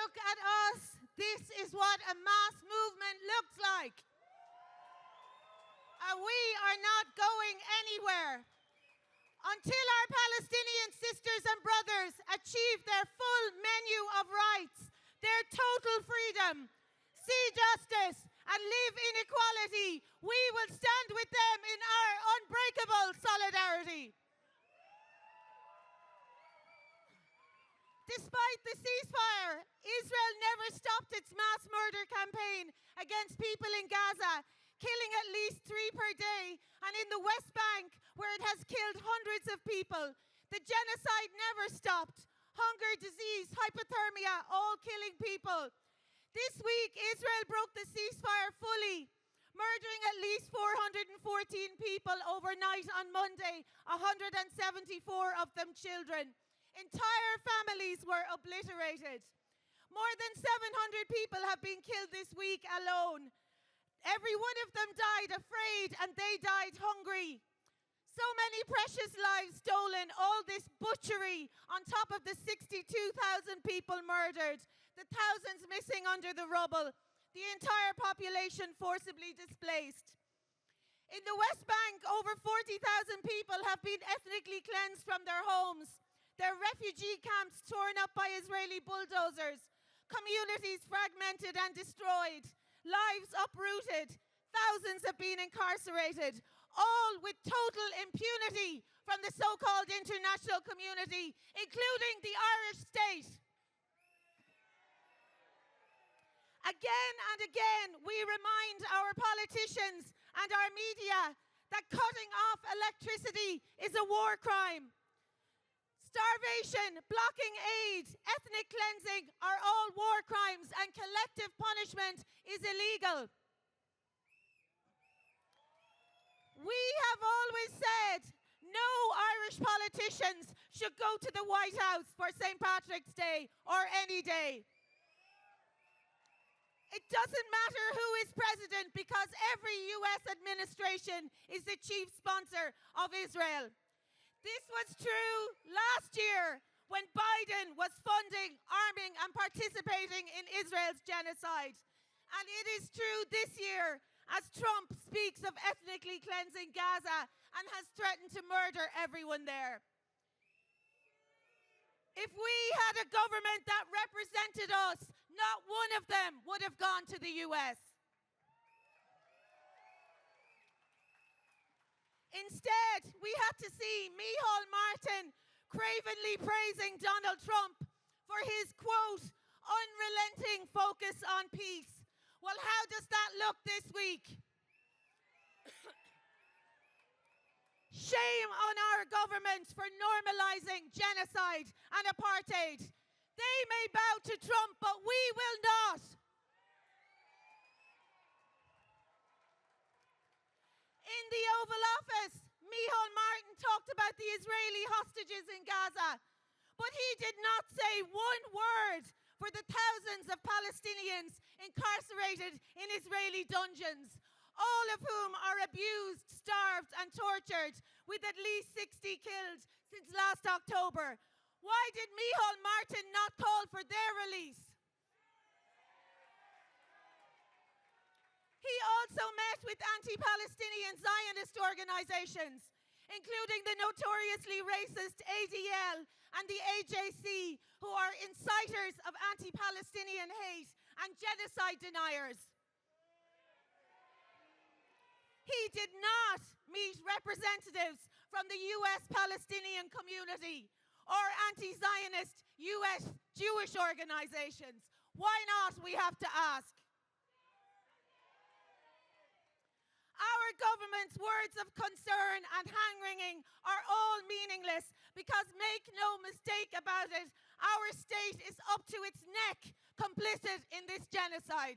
look at us, this is what a mass movement looks like. And we are not going anywhere until our Palestinian sisters and brothers achieve their full menu of rights, their total freedom, see justice, and live in equality. We will stand with them in our unbreakable solidarity. Despite the ceasefire, Israel never stopped its mass murder campaign against people in Gaza, killing at least 3 per day, and in the West Bank, where it has killed hundreds of people. The genocide never stopped. Hunger, disease, hypothermia, all killing people. This week, Israel broke the ceasefire fully, murdering at least 414 people overnight on Monday, 174 of them children. Entire families were obliterated. More than 700 people have been killed this week alone. Every one of them died afraid, and they died hungry. So many precious lives stolen, all this butchery on top of the 62,000 people murdered, the thousands missing under the rubble, the entire population forcibly displaced. In the West Bank, over 40,000 people have been ethnically cleansed from their homes, their refugee camps torn up by Israeli bulldozers, communities fragmented and destroyed, lives uprooted, thousands have been incarcerated, all with total impunity from the so-called international community, including the Irish state. Again and again, we remind our politicians and our media that cutting off electricity is a war crime. Starvation, blocking aid, ethnic cleansing are all war crimes, and collective punishment is illegal. We have always said no Irish politicians should go to the White House for St. Patrick's Day or any day. It doesn't matter who is president, because every US administration is the chief sponsor of Israel. This was true last year when Biden was funding, arming, and participating in Israel's genocide. And it is true this year as Trump speaks of ethnically cleansing Gaza and has threatened to murder everyone there. If we had a government that represented us, not one of them would have gone to the US. Instead, we had to see Micheál Martin cravenly praising Donald Trump for his, quote, unrelenting focus on peace. Well, how does that look this week? Shame on our government for normalizing genocide and apartheid. They may bow to Trump, but we will not. In the Oval Office, Micheál Martin talked about the Israeli hostages in Gaza, but he did not say one word for the thousands of Palestinians incarcerated in Israeli dungeons, all of whom are abused, starved, and tortured, with at least 60 killed since last October. Why did Micheál Martin not call for their release? He also met with anti-Palestinian Zionist organizations, including the notoriously racist ADL and the AJC, who are inciters of anti-Palestinian hate and genocide deniers. He did not meet representatives from the US Palestinian community or anti-Zionist US Jewish organizations. Why not, we have to ask. Our government's words of concern and hand-wringing are all meaningless, because make no mistake about it, our state is up to its neck complicit in this genocide.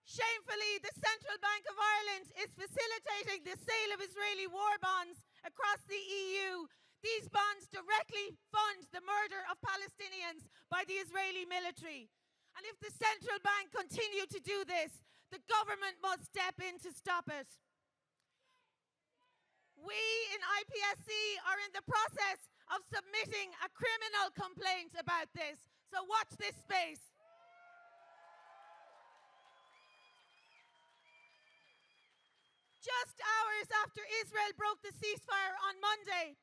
Shamefully, the Central Bank of Ireland is facilitating the sale of Israeli war bonds across the EU. These bonds directly fund the murder of Palestinians by the Israeli military. And if the central bank continue to do this, the government must step in to stop it. We in IPSC are in the process of submitting a criminal complaint about this. So watch this space. Just hours after Israel broke the ceasefire on Monday,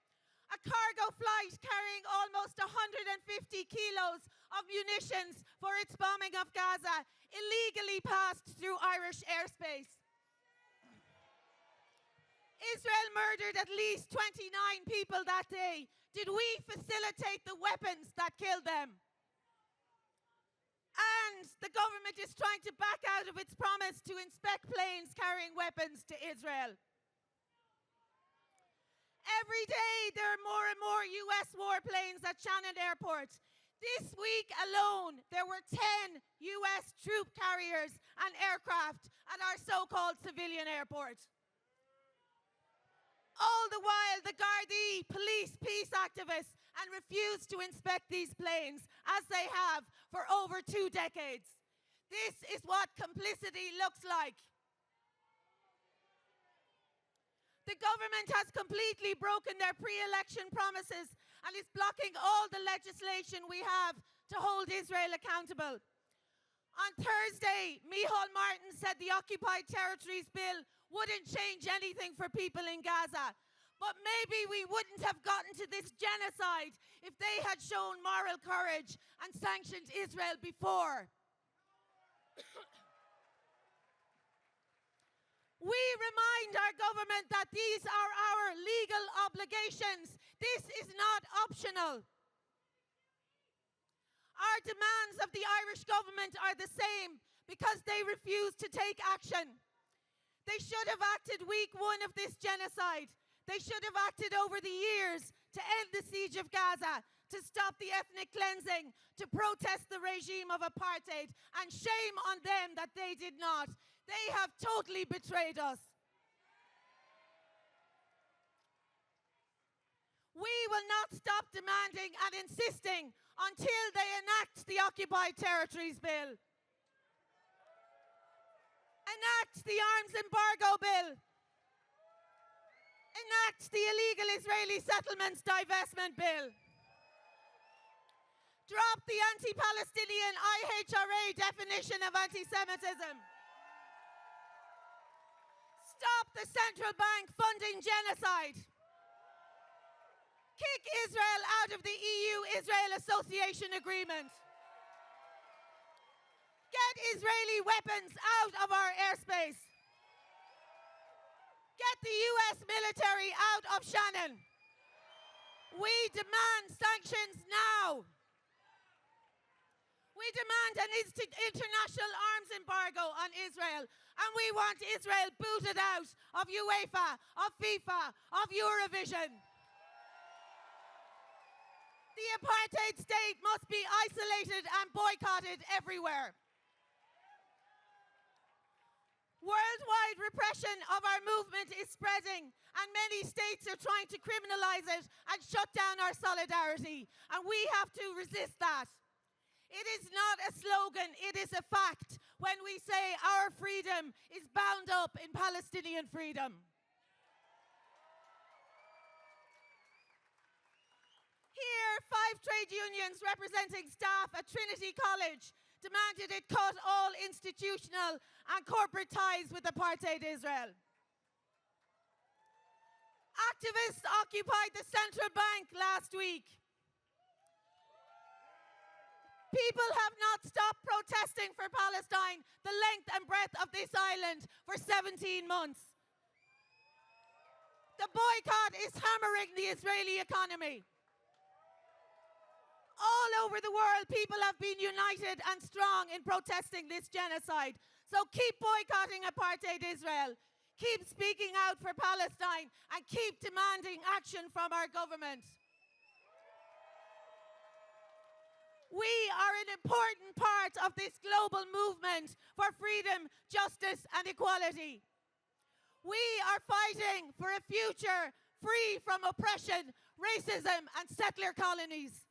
a cargo flight carrying almost 150 kilos of munitions for its bombing of Gaza illegally passed through Irish airspace. Israel murdered at least 29 people that day. Did we facilitate the weapons that killed them? And the government is trying to back out of its promise to inspect planes carrying weapons to Israel. Every day there are more and more US warplanes at Shannon Airport. This week alone, there were 10 US troop carriers and aircraft at our so-called civilian airport. All the while, the Gardaí police peace activists and refuse to inspect these planes, as they have for over 2 decades. This is what complicity looks like. The government has completely broken their pre-election promises and is blocking all the legislation we have to hold Israel accountable. On Thursday, Micheál Martin said the Occupied Territories Bill wouldn't change anything for people in Gaza. But maybe we wouldn't have gotten to this genocide if they had shown moral courage and sanctioned Israel before. We remind our government that these are our legal obligations. This is not optional. Our demands of the Irish government are the same because they refuse to take action. They should have acted week 1 of this genocide. They should have acted over the years to end the siege of Gaza, to stop the ethnic cleansing, to protest the regime of apartheid, and shame on them that they did not. They have totally betrayed us. We will not stop demanding and insisting until they enact the Occupied Territories Bill, enact the Arms Embargo Bill, enact the Illegal Israeli Settlements Divestment Bill, drop the anti-Palestinian IHRA definition of anti-Semitism, stop the central bank funding genocide, kick Israel out of the EU-Israel Association Agreement, get Israeli weapons out of our airspace, get the US military out of Shannon. We demand sanctions now. We demand an international arms embargo on Israel, and we want Israel booted out of UEFA, of FIFA, of Eurovision. The apartheid state must be isolated and boycotted everywhere. Worldwide repression of our movement is spreading, and many states are trying to criminalize it and shut down our solidarity, and we have to resist that. It is not a slogan, it is a fact when we say our freedom is bound up in Palestinian freedom. Here, 5 trade unions representing staff at Trinity College demanded it cut all institutional and corporate ties with apartheid Israel. Activists occupied the central bank last week. People have not stopped protesting for Palestine, the length and breadth of this island, for 17 months. The boycott is hammering the Israeli economy. All over the world, people have been united and strong in protesting this genocide. So keep boycotting apartheid Israel, keep speaking out for Palestine, and keep demanding action from our government. We are an important part of this global movement for freedom, justice, and equality. We are fighting for a future free from oppression, racism, and settler colonies.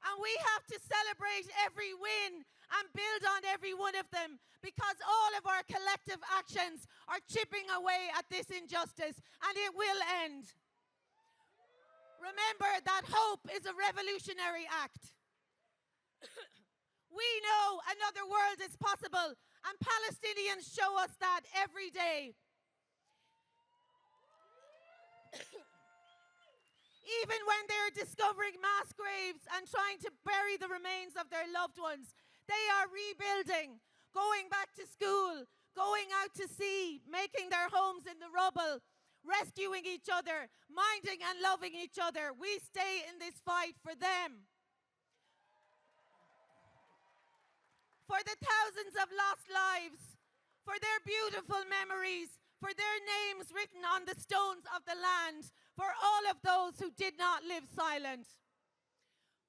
And we have to celebrate every win and build on every one of them, because all of our collective actions are chipping away at this injustice, and it will end. Remember that hope is a revolutionary act. We know another world is possible, and Palestinians show us that every day. Even when they're discovering mass graves and trying to bury the remains of their loved ones, they are rebuilding, going back to school, going out to sea, making their homes in the rubble, rescuing each other, minding and loving each other. We stay in this fight for them. For the thousands of lost lives, for their beautiful memories, for their names written on the stones of the land, for all of those who did not live silent.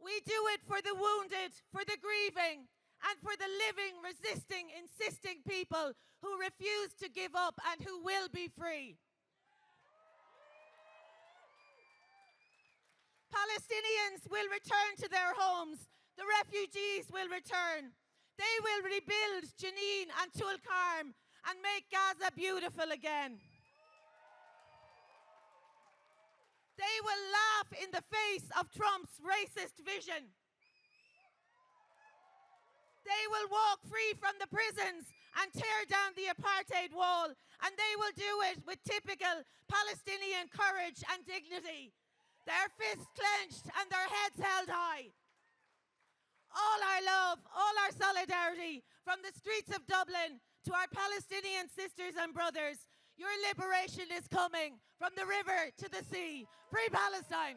We do it for the wounded, for the grieving, and for the living, resisting, insisting people who refuse to give up and who will be free. Palestinians will return to their homes. The refugees will return. They will rebuild Jenin and Tulkarm and make Gaza beautiful again. They will laugh in the face of Trump's racist vision. They will walk free from the prisons and tear down the apartheid wall, and they will do it with typical Palestinian courage and dignity, their fists clenched and their heads held high. All our love, all our solidarity, from the streets of Dublin to our Palestinian sisters and brothers. Your liberation is coming from the river to the sea. Free Palestine!